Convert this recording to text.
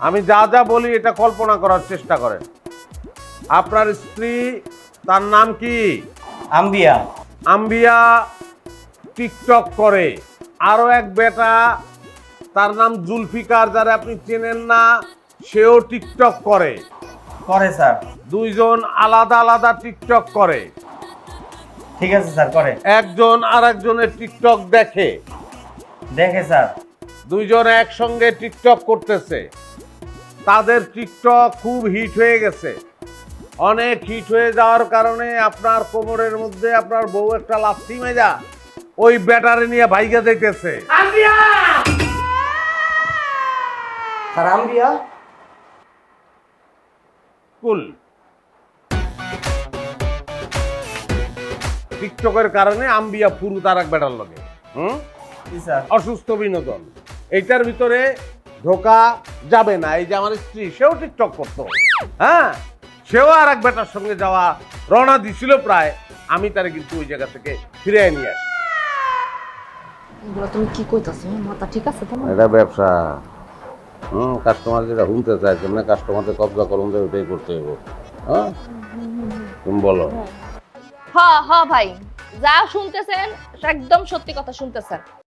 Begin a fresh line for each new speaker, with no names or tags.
আমি যা যা বলি এটা কল্পনা করার চেষ্টা করেন। আপনার স্ত্রী, তার নাম কি?
আম্বিয়া।
আম্বিয়া টিকটক করে। আরো এক বেটা, তার নাম জুলফিকার, যারা আপনি চেনেন না, সেও টিকটক করে।
করে স্যার।
দুইজন আলাদা আলাদা টিকটক করে।
ঠিক আছে স্যার, করে।
একজন আর একজনের টিকটক দেখে।
দেখে স্যার।
দুইজন একসঙ্গে টিকটক করতেছে। তাদের টিকটক খুব হিট হয়ে গেছে। অনেক হিট হয়ে যাওয়ার কারণে আপনার কোমরের মধ্যে আপনার বউ একটা লাথি মেজা ওই ব্যাটারি নিয়ে ভাইগা দেখতেছে।
স্যার আম্বিয়া?
কুল। টিকটকের কারণে আম্বিয়া পুরু তার এক বেটার লগে
জি স্যার।
অসুস্থ বিনোদন। এইটার ভিতরে ঢোকা যাবে না। এই যে আমার স্ত্রী, সেও টিকটক করতো, হ্যাঁ, সেও আর এক বেটার সঙ্গে যাওয়া রওনা দিছিল প্রায়। আমি তারে কিন্তু ওই জায়গা থেকে ফিরে নিয়ে আসি।
এগুলো তুমি কি কইতাছো? মাথা ঠিক আছে তোমার?
এটা ব্যবসা। কাস্টমার যেটা শুনতে চায়, কেমন কাস্টমারদের কবজা করুন, ওইটাই করতে হবে। হ্যাঁ, তুমি বলো।
হ হ ভাই, যা শুনতেছেন একদম সত্যি কথা শুনতেছেন।